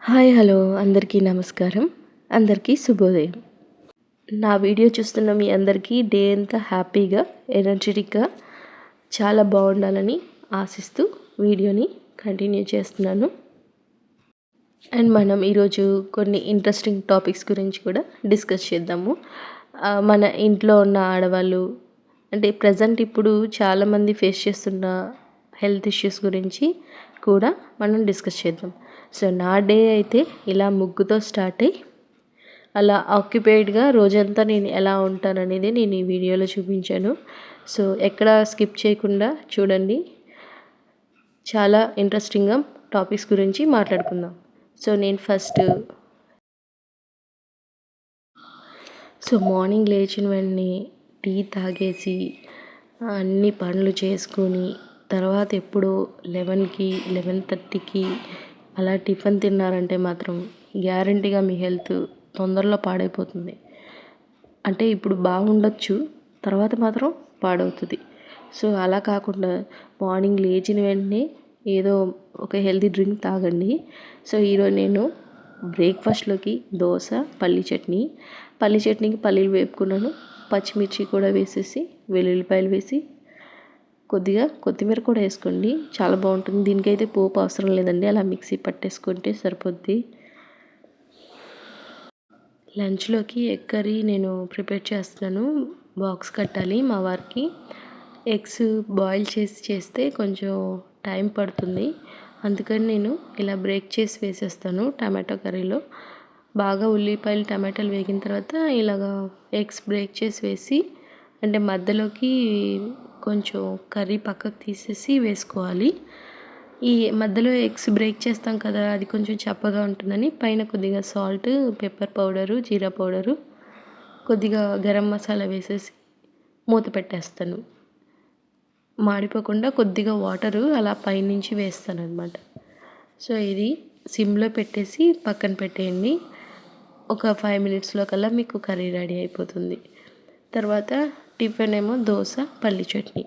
Hi hello అందరికీ నమస్కారం. అందరికీ శుభోదయం. నా వీడియో చూస్తున్న మీ అందరికీ డే అంతా హ్యాపీగా ఎనర్జెటిక్గా చాలా బాగుండాలని ఆశిస్తూ వీడియోని కంటిన్యూ చేస్తున్నాను. అండ్ మనం ఈరోజు కొన్ని ఇంట్రెస్టింగ్ టాపిక్స్ గురించి కూడా డిస్కస్ చేద్దాము. మన ఇంట్లో ఉన్న ఆడవాళ్ళు అంటే ప్రజెంట్ ఇప్పుడు చాలామంది ఫేస్ చేస్తున్న హెల్త్ ఇష్యూస్ గురించి కూడా మనం డిస్కస్ చేద్దాం. సో నా డే అయితే ఇలా ముగ్గుతో స్టార్ట్ అయ్యి అలా ఆక్యుపైడ్గా రోజంతా నేను ఎలా ఉంటాననేది నేను ఈ వీడియోలో చూపించాను. సో ఎక్కడ స్కిప్ చేయకుండా చూడండి. చాలా ఇంట్రెస్టింగ్గా టాపిక్స్ గురించి మాట్లాడుకుందాం. సో నేను మార్నింగ్ లేచిన వెంటనే టీ తాగేసి అన్ని పనులు చేసుకొని తర్వాత ఎప్పుడో 11కి 11:30కి అలా టిఫిన్ తిన్నారంటే మాత్రం గ్యారంటీగా మీ హెల్త్ తొందరలో పాడైపోతుంది. అంటే ఇప్పుడు బాగుండొచ్చు, తర్వాత మాత్రం పాడవుతుంది. సో అలా కాకుండా మార్నింగ్ లేచిన వెంటనే ఏదో ఒక హెల్తీ డ్రింక్ తాగండి. సో ఈరోజు నేను బ్రేక్ఫాస్ట్లోకి దోశ, పల్లీ చట్నీకి పల్లీలు వేపుకున్నాను. పచ్చిమిర్చి కూడా వేసేసి వెల్లుల్లిపాయలు వేసి కొద్దిగా కొత్తిమీర కూడా వేసుకోండి, చాలా బాగుంటుంది. దీనికైతే పోపు అవసరం లేదండి, అలా మిక్సీ పట్టేసుకుంటే సరిపోద్ది. లంచ్లోకి ఎగ్ కర్రీ నేను ప్రిపేర్ చేస్తున్నాను. బాక్స్ కట్టాలి మా వారికి. ఎగ్స్ బాయిల్ చేస్తే కొంచెం టైం పడుతుంది, అందుకని నేను ఇలా బ్రేక్ చేసి వేసేస్తాను. టమాటో కర్రీలో బాగా ఉల్లిపాయలు టమాటాలు వేగిన తర్వాత ఇలాగా ఎగ్స్ బ్రేక్ చేసి వేసి, అంటే మధ్యలోకి కొంచెం కర్రీ పక్కకు తీసేసి వేసుకోవాలి. ఈ మధ్యలో ఎగ్స్ బ్రేక్ చేస్తాం కదా, అది కొంచెం చప్పగా ఉంటుందని పైన కొద్దిగా సాల్ట్, పెప్పర్ పౌడరు, జీరా పౌడరు, కొద్దిగా గరం మసాలా వేసేసి మూత పెట్టేస్తాను. మాడిపోకుండా కొద్దిగా వాటరు అలా పైనుంచి వేస్తాను అనమాట. సో ఇది సిమ్లో పెట్టేసి పక్కన పెట్టేయండి. ఒక 5 మినిట్స్లో కల్లా మీకు కర్రీ రెడీ అయిపోతుంది. తర్వాత టిఫిన్ ఏమో దోశ, పల్లీ చట్నీ.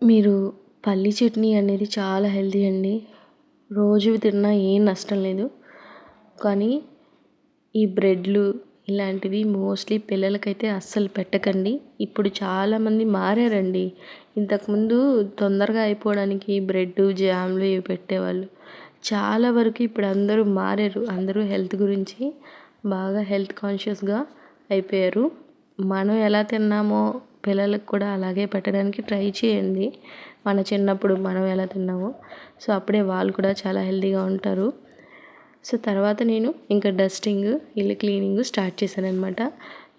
మీరు పల్లీ చట్నీ అనేది చాలా హెల్తీ అండి, రోజు తిన్నా ఏం నష్టం లేదు. కానీ ఈ బ్రెడ్లు ఇలాంటివి మోస్ట్లీ పిల్లలకైతే అస్సలు పెట్టకండి. ఇప్పుడు చాలామంది మారారండి. ఇంతకుముందు తొందరగా అయిపోవడానికి బ్రెడ్, జామ్లు ఇవి పెట్టేవాళ్ళు. చాలా వరకు ఇప్పుడు అందరూ మారారు. అందరూ హెల్త్ గురించి బాగా హెల్త్ కాన్షియస్గా అయిపోయారు. మనం ఎలా తిన్నామో పిల్లలకు కూడా అలాగే పెట్టడానికి ట్రై చేయండి. మన చిన్నప్పుడు మనం ఎలా తిన్నామో, సో అప్పుడే వాళ్ళు కూడా చాలా హెల్తీగా ఉంటారు. సో తర్వాత నేను ఇంకా డస్టింగ్, ఇల్లు క్లీనింగ్ స్టార్ట్ చేశాను అనమాట.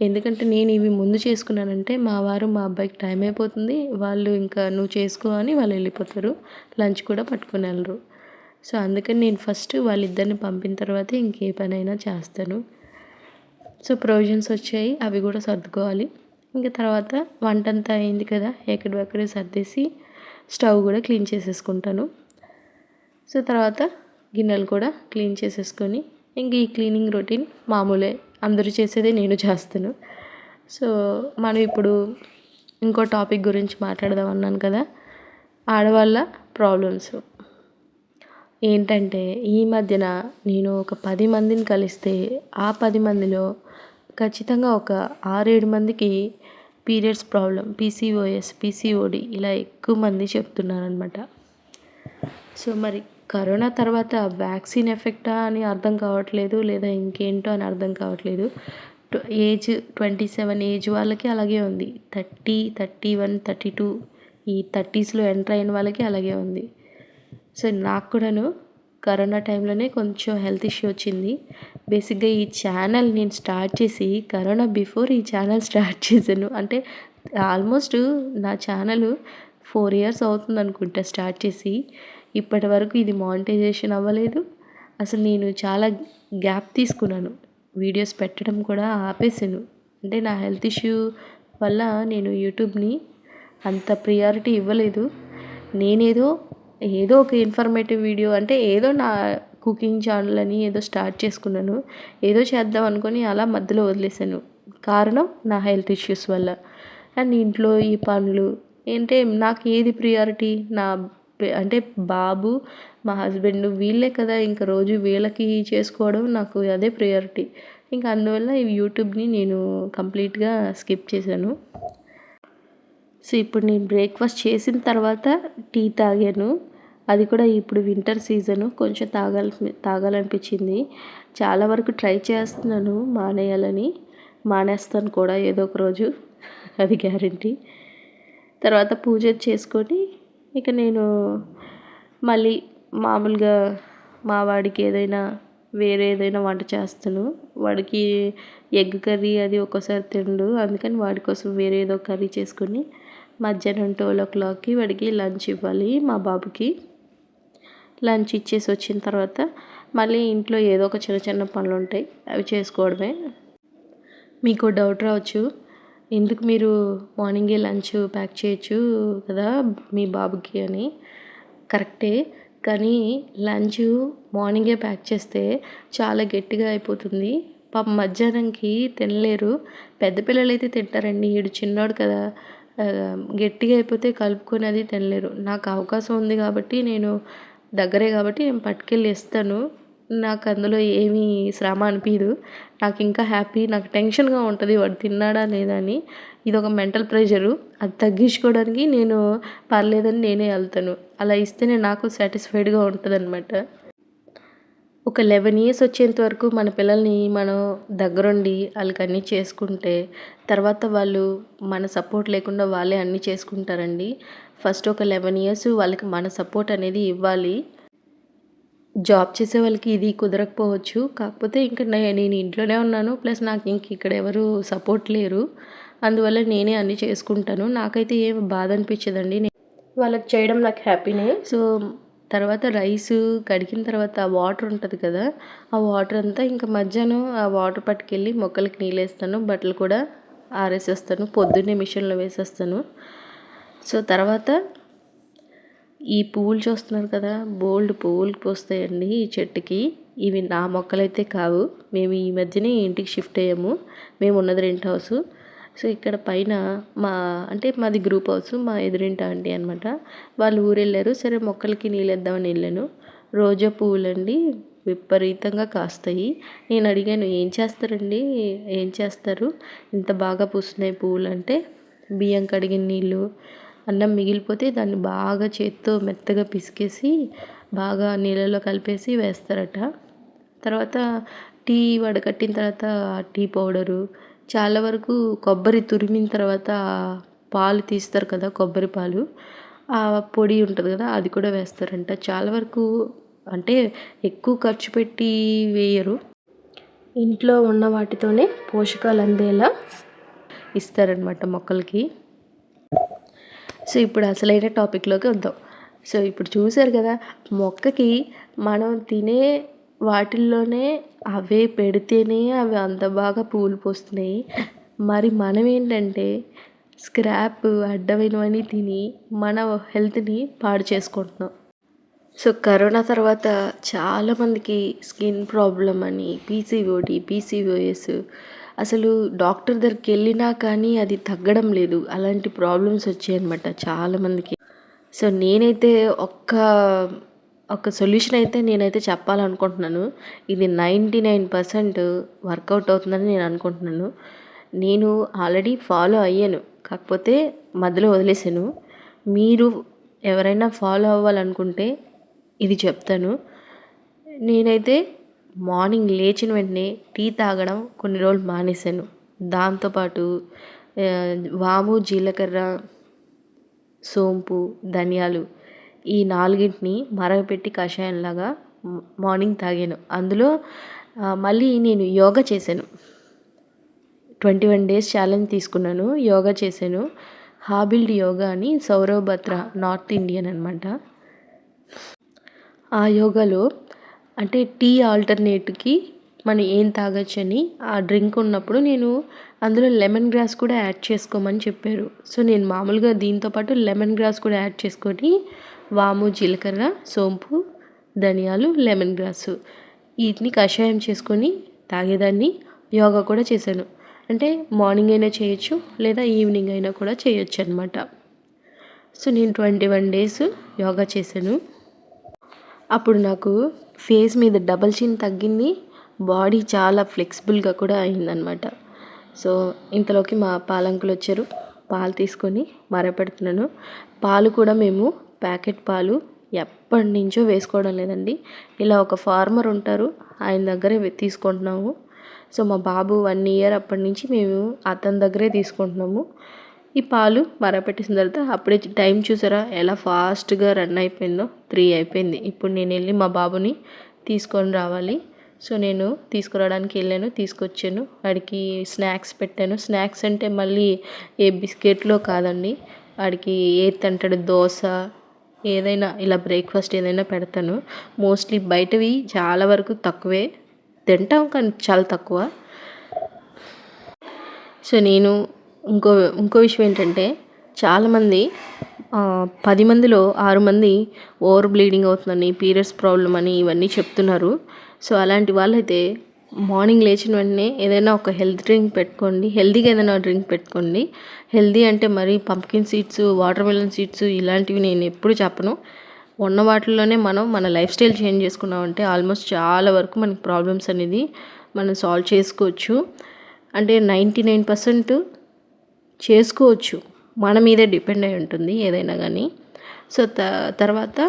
ఎందుకంటే నేను ఇవి ముందు చేసుకున్నానంటే మా వారు మా అబ్బాయికి టైం అయిపోతుంది, వాళ్ళు ఇంకా నువ్వు చేసుకో అని వాళ్ళు వెళ్ళిపోతారు, లంచ్ కూడా పట్టుకుని వెళ్ళరు. సో అందుకని నేను ఫస్ట్ వాళ్ళిద్దరిని పంపిన తర్వాత ఇంకే పనైనా చేస్తాను. సో ప్రొవిజన్స్ వచ్చాయి, అవి కూడా సర్దుకోవాలి. ఇంకా తర్వాత వంటంతా అయింది కదా, ఎక్కడెక్కడే సర్దేసి స్టవ్ కూడా క్లీన్ చేసేసుకుంటాను. సో తర్వాత గిన్నెలు కూడా క్లీన్ చేసేసుకొని ఇంక ఈ క్లీనింగ్ రొటీన్ మామూలే, అందరూ చేసేదే నేను చేస్తాను. సో మనం ఇప్పుడు ఇంకో టాపిక్ గురించి మాట్లాడదాం అన్నాను కదా, ఆడవాళ్ళ ప్రాబ్లమ్స్. ఏంటంటే ఈ మధ్యన నేను ఒక 10 మందిని కలిస్తే ఆ 10 మందిలో ఖచ్చితంగా ఒక 6-7 మందికి పీరియడ్స్ ప్రాబ్లం, పీసీఓఎస్, పీసీఓడి ఇలా ఎక్కువ మంది చెప్తున్నారనమాట. సో మరి కరోనా తర్వాత వ్యాక్సిన్ ఎఫెక్టా అని అర్థం కావట్లేదు, లేదా ఇంకేంటో అని అర్థం కావట్లేదు. ఏజ్ 27 ఏజ్ వాళ్ళకి అలాగే ఉంది, 30, 31, 32 ఈ 30స్లో ఎంటర్ అయిన వాళ్ళకి అలాగే ఉంది. సో నాకు కూడాను కరోనా టైంలోనే కొంచెం హెల్త్ ఇష్యూ వచ్చింది. బేసిక్గా ఈ ఛానల్ నేను స్టార్ట్ చేసి కరోనా బిఫోర్ ఈ ఛానల్ స్టార్ట్ చేశాను. అంటే ఆల్మోస్ట్ నా ఛానల్ 4 years అవుతుంది అనుకుంటా స్టార్ట్ చేసి. ఇప్పటి వరకు ఇది మానిటైజేషన్ అవ్వలేదు. అసలు నేను చాలా గ్యాప్ తీసుకున్నాను, వీడియోస్ పెట్టడం కూడా ఆపేసాను. అంటే నా హెల్త్ ఇష్యూ వల్ల నేను యూట్యూబ్ని అంత ప్రియారిటీ ఇవ్వలేదు. ఏదో ఒక ఇన్ఫర్మేటివ్ వీడియో, అంటే ఏదో నా కుకింగ్ ఛానల్ అని ఏదో స్టార్ట్ చేసుకున్నాను, ఏదో చేద్దాం అనుకొని అలా మధ్యలో వదిలేసాను. కారణం నా హెల్త్ ఇష్యూస్ వల్ల. అండ్ ఇంట్లో ఈ పనులు అంటే నాకు ఏది ప్రియారిటీ, నా అంటే బాబు, మా హస్బెండ్ వీళ్ళే కదా, ఇంకా రోజు వీళ్ళకి చేసుకోవడం నాకు అదే ప్రయారిటీ. ఇంకా అందువల్ల ఈ యూట్యూబ్ని నేను కంప్లీట్గా స్కిప్ చేశాను. సో ఇప్పుడు నేను బ్రేక్ఫాస్ట్ చేసిన తర్వాత టీ తాగాను. అది కూడా ఇప్పుడు వింటర్ సీజను, కొంచెం తాగాలనిపించింది. చాలా వరకు ట్రై చేస్తున్నాను మానేయాలని, మానేస్తాను కూడా ఏదో ఒక రోజు, అది గ్యారంటీ. తర్వాత పూజ చేసుకొని ఇక నేను మళ్ళీ మామూలుగా మా వాడికి వేరే ఏదైనా వంట చేస్తాను. వాడికి ఎగ్ కర్రీ అది ఒక్కోసారి తినడు, అందుకని వాడి కోసం వేరే ఏదో కర్రీ చేసుకొని మధ్యాహ్నం 12:00కి వాడికి లంచ్ ఇవ్వాలి. మా బాబుకి లంచ్ ఇచ్చేసి వచ్చిన తర్వాత మళ్ళీ ఇంట్లో ఏదో ఒక చిన్న చిన్న పనులు ఉంటాయి, అవి చేసుకోవడమే. మీకు డౌట్ రావచ్చు, ఎందుకు మీరు మార్నింగే లంచ్ ప్యాక్ చేయొచ్చు కదా మీ బాబుకి అని. కరెక్టే, కానీ లంచ్ మార్నింగే ప్యాక్ చేస్తే చాలా గట్టిగా అయిపోతుంది. పాపం మధ్యాహ్నంకి తినలేరు. పెద్ద పిల్లలైతే తింటారండి, వీడు చిన్నోడు కదా, గట్టిగా అయిపోతే కలుపుకొని అది తినలేరు. నాకు అవకాశం ఉంది కాబట్టి, నేను దగ్గరే కాబట్టి నేను పట్టుకెళ్ళి ఇస్తాను. నాకు అందులో ఏమీ శ్రమ అనిపించదు. నాకు ఇంకా హ్యాపీ, నాకు టెన్షన్గా ఉంటుంది వాడు తిన్నాడా లేదా అని. ఇది ఒక మెంటల్ ప్రెషరు, అది తగ్గించుకోవడానికి నేను పర్లేదని నేనే వెళ్తాను. అలా ఇస్తేనే నాకు సాటిస్ఫైడ్గా ఉంటుంది అనమాట. ఒక 11 ఇయర్స్ వచ్చేంత వరకు మన పిల్లల్ని మనం దగ్గరుండి వాళ్ళకి అన్నీ చేసుకుంటే తర్వాత వాళ్ళు మన సపోర్ట్ లేకుండా వాళ్ళే అన్నీ చేసుకుంటారండి. ఫస్ట్ ఒక 11 ఇయర్స్ వాళ్ళకి మన సపోర్ట్ అనేది ఇవ్వాలి. జాబ్ చేసే వాళ్ళకి ఇది కుదరకపోవచ్చు, కాకపోతే ఇంకా నేను ఇంట్లోనే ఉన్నాను, ప్లస్ నాకు ఇంక ఇక్కడ ఎవరు సపోర్ట్ లేరు, అందువల్ల నేనే అన్నీ చేసుకుంటాను. నాకైతే ఏం బాధ అనిపించదండి, వాళ్ళకి చేయడం నాకు హ్యాపీనే. సో తర్వాత రైస్ కడిగిన తర్వాత ఆ వాటర్ ఉంటుంది కదా, ఆ వాటర్ అంతా ఇంకా మధ్యాహ్నం ఆ వాటర్ పట్టుకెళ్ళి మొక్కలకి నీళ్ళు వేస్తాను, బట్టలు కూడా ఆరేసేస్తాను, పొద్దున్నే మిషన్లో వేసేస్తాను. సో తర్వాత ఈ పువ్వులు చూస్తున్నారు కదా, బోల్డ్ పువ్వులు పూస్తాయండి ఈ చెట్టుకి. ఇవి నా మొక్కలైతే కావు, మేము ఈ మధ్యనే ఇంటికి షిఫ్ట్ అయ్యాము. మేము ఉన్నది రెంట్ హౌసు. సో ఇక్కడ పైన మాది గ్రూప్ హౌస్, మా ఎదురింటి ఆంటీ అనమాట, వాళ్ళు ఊరు వెళ్ళారు. సరే మొక్కలకి నీళ్ళు వేద్దామని వెళ్ళాను. రోజా పువ్వులండి విపరీతంగా కాస్తాయి. నేను అడిగాను, ఏం చేస్తారు ఇంత బాగా పూస్తున్నాయి పువ్వులు అంటే, బియ్యం కడిగిన నీళ్ళు, అన్నం మిగిలిపోతే దాన్ని బాగా చేత్తో మెత్తగా పిసికేసి బాగా నీళ్ళలో కలిపేసి వేస్తారట. తర్వాత టీ వడకట్టిన తర్వాత టీ పౌడరు, చాలా వరకు కొబ్బరి తురిమిన తర్వాత పాలు తీస్తారు కదా, కొబ్బరి పాలు, ఆ పొడి ఉంటుంది కదా, అది కూడా వేస్తారంట. చాలా వరకు అంటే ఎక్కువ ఖర్చు పెట్టి వేయరు, ఇంట్లో ఉన్న వాటితోనే పోషకాలు అందేలా ఇస్తారనమాట మొక్కలకి. సో ఇప్పుడు అసలైన టాపిక్లోకి వద్దాం. సో ఇప్పుడు చూసారు కదా, మొక్కకి మనం తినే వాటిల్లోనే అవే పెడితేనే అవి అంత బాగా పూలు పూస్తున్నాయి. మరి మనం ఏంటంటే స్క్రాప్ అడ్డమైనవన్నీ తిని మన హెల్త్ని పాడు చేసుకుంటున్నాం. సో కరోనా తర్వాత చాలామందికి స్కిన్ ప్రాబ్లం అని, పీసీఓఎస్, అసలు డాక్టర్ దగ్గరికి వెళ్ళినా కానీ అది తగ్గడం లేదు, అలాంటి ప్రాబ్లమ్స్ వచ్చాయన్నమాట చాలామందికి. సో నేనైతే ఒక సొల్యూషన్ అయితే నేనైతే చెప్పాలనుకుంటున్నాను. ఇది 99% వర్కౌట్ అవుతుందని నేను అనుకుంటున్నాను. నేను ఆల్రెడీ ఫాలో అయ్యాను, కాకపోతే మధ్యలో వదిలేసాను. మీరు ఎవరైనా ఫాలో అవ్వాలనుకుంటే ఇది చెప్తాను. నేనైతే మార్నింగ్ లేచిన వెంటనే టీ తాగడం కొన్ని రోజులు మానేశాను. దాంతోపాటు వాము, జీలకర్ర, సోంపు, ధనియాలు, ఈ 4ని మరగపెట్టి కషాయంలాగా మార్నింగ్ తాగాను. అందులో మళ్ళీ నేను యోగా చేశాను. 21 days ఛాలెంజ్ తీసుకున్నాను, యోగా చేశాను. హాబిల్డ్ యోగా అని, సౌరవ్ బత్రా, నార్త్ ఇండియన్ అనమాట. ఆ యోగాలో అంటే టీ ఆల్టర్నేట్కి మనం ఏం తాగొచ్చని ఆ డ్రింక్ ఉన్నప్పుడు నేను అందులో లెమన్ గ్రాస్ కూడా యాడ్ చేసుకోమని చెప్పారు. సో నేను మామూలుగా దీంతోపాటు లెమన్ గ్రాస్ కూడా యాడ్ చేసుకొని వాము, జీలకర్ర, సోంపు, ధనియాలు, లెమన్ గ్రాసు వీటిని కషాయం చేసుకొని తాగేదాన్ని. యోగా కూడా చేశాను. అంటే మార్నింగ్ అయినా చేయొచ్చు లేదా ఈవినింగ్ అయినా కూడా చేయొచ్చు అనమాట. సో నేను 21 డేస్ యోగా చేశాను. అప్పుడు నాకు ఫేస్ మీద డబల్ చిన్ తగ్గింది. బాడీ చాలా ఫ్లెక్సిబుల్గా కూడా అయిందనమాట. సో ఇంతలోకి మా పాలంకులు వచ్చారు. పాలు తీసుకొని మరపెడుతున్నాను. పాలు కూడా మేము ప్యాకెట్ పాలు ఎప్పటి నుంచో వేసుకోవడం లేదండి. ఇలా ఒక ఫార్మర్ ఉంటారు, ఆయన దగ్గరే తీసుకుంటున్నాము. సో మా బాబు 1 ఇయర్ అప్పటి నుంచి మేము అతని దగ్గరే తీసుకుంటున్నాము. ఈ పాలు మరపెట్టేసిన తర్వాత అప్పుడే టైం చూసారా ఎలా ఫాస్ట్గా రన్ అయిపోయిందో. 3 అయిపోయింది. ఇప్పుడు నేను వెళ్ళి మా బాబుని తీసుకొని రావాలి. సో నేను తీసుకురావడానికి వెళ్ళాను, తీసుకొచ్చాను. వాడికి స్నాక్స్ పెట్టాను. స్నాక్స్ అంటే మళ్ళీ ఏ బిస్కెట్లో కాదండి, వాడికి ఏది తింటాడు, దోశ ఏదైనా ఇలా బ్రేక్ఫాస్ట్ ఏదైనా పెడతాను. మోస్ట్లీ బయటవి చాలా వరకు తక్కువే తింటాం, కానీ చాలా తక్కువ. సో నేను ఇంకో విషయం ఏంటంటే, చాలామంది 10 మందిలో 6 మంది ఓవర్ బ్లీడింగ్ అవుతుందని, పీరియడ్స్ ప్రాబ్లం అని ఇవన్నీ చెప్తున్నారు. సో అలాంటి వాళ్ళైతే మార్నింగ్ లేచిన వెంటనే ఏదైనా ఒక హెల్త్ డ్రింక్ పెట్టుకోండి. హెల్తీగా ఏదైనా డ్రింక్ పెట్టుకోండి. హెల్తీ అంటే మరి pumpkin seeds, water melon seeds ఇలాంటివి నేను ఎప్పుడు చెప్పను. ఉన్న వాటిల్లోనే మనం మన లైఫ్ స్టైల్ చేంజ్ చేసుకున్నామంటే ఆల్మోస్ట్ చాలా వరకు మనకి ప్రాబ్లమ్స్ అనేది మనం సాల్వ్ చేసుకోవచ్చు. అంటే 99% చేసుకోవచ్చు. మన మీదే డిపెండ్ అయి ఉంటుంది ఏదైనా కానీ. సో తర్వాత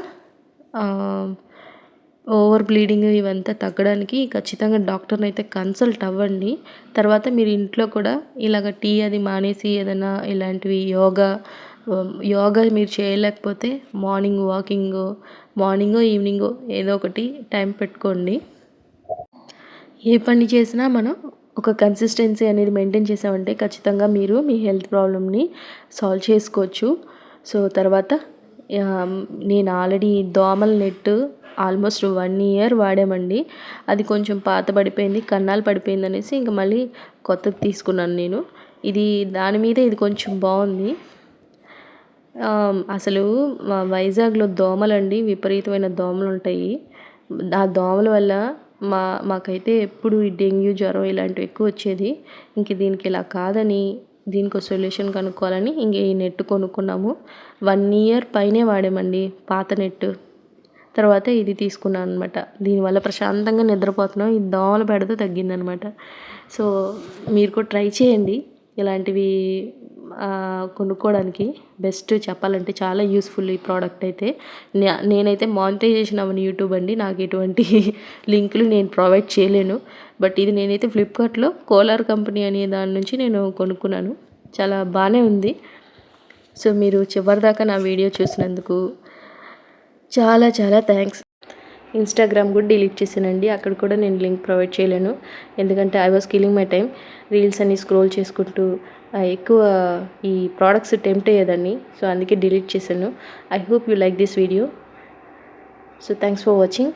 ఓవర్ బ్లీడింగ్ ఇవంతా తగ్గడానికి ఖచ్చితంగా డాక్టర్ని అయితే కన్సల్ట్ అవ్వండి. తర్వాత మీరు ఇంట్లో కూడా ఇలాగ టీ అది మానేసి ఏదైనా ఇలాంటివి యోగా మీరు చేయలేకపోతే మార్నింగ్ వాకింగో, మార్నింగో ఈవినింగో ఏదో ఒకటి టైం పెట్టుకోండి. ఏ పని చేసినా మనం ఒక కన్సిస్టెన్సీ అనేది మెయింటైన్ చేసామంటే ఖచ్చితంగా మీరు మీ హెల్త్ ప్రాబ్లమ్ని సాల్వ్ చేసుకోవచ్చు. సో తర్వాత నేను ఆల్రెడీ దోమల నెట్ ఆల్మోస్ట్ 1 ఇయర్ వాడామండి. అది కొంచెం పాత పడిపోయింది, కన్నాలు పడిపోయింది అనేసి ఇంక మళ్ళీ కొత్తది తీసుకున్నాను నేను. దాని మీద ఇది కొంచెం బాగుంది. అసలు వైజాగ్లో దోమలండి, విపరీతమైన దోమలు ఉంటాయి. ఆ దోమల వల్ల మాకైతే ఎప్పుడు ఈ డెంగ్యూ, జ్వరం ఇలాంటివి ఎక్కువ వచ్చేది. ఇంక దీనికి ఇలా కాదని దీనికి సొల్యూషన్ కనుక్కోవాలని ఇంక ఈ నెట్ కొనుక్కున్నాము. 1 ఇయర్ పైనే వాడామండి పాత నెట్. తర్వాత ఇది తీసుకున్నాను అనమాట. దీనివల్ల ప్రశాంతంగా నిద్రపోతున్నాం. ఈ దోమల బెడద తగ్గిందనమాట. సో మీరు కూడా ట్రై చేయండి ఇలాంటివి కొనుక్కోవడానికి. బెస్ట్ చెప్పాలంటే చాలా యూస్ఫుల్ ఈ ప్రోడక్ట్ అయితే. నేనైతే మానిటైజేషన్ అవ్వని యూట్యూబ్ అండి, నాకు ఎటువంటి లింకులు నేను ప్రొవైడ్ చేయలేను. బట్ ఇది నేనైతే ఫ్లిప్కార్ట్లో కోలార్ కంపెనీ అనే దాని నుంచి నేను కొనుక్కున్నాను. చాలా బాగానే ఉంది. సో మీరు చివరిదాకా నా వీడియో చూసినందుకు చాలా చాలా థ్యాంక్స్. ఇన్స్టాగ్రామ్ కూడా డిలీట్ చేశానండి, అక్కడ కూడా నేను లింక్ ప్రొవైడ్ చేయలేను. ఎందుకంటే I was killing my time reels అన్ని స్క్రోల్ చేసుకుంటూ. ఎక్కువ ఈ ప్రోడక్ట్స్ టెంప్ట్ అయ్యేదాన్ని. సో అందుకే డిలీట్ చేశాను. I hope you like this video. So thanks for watching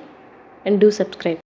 and do subscribe.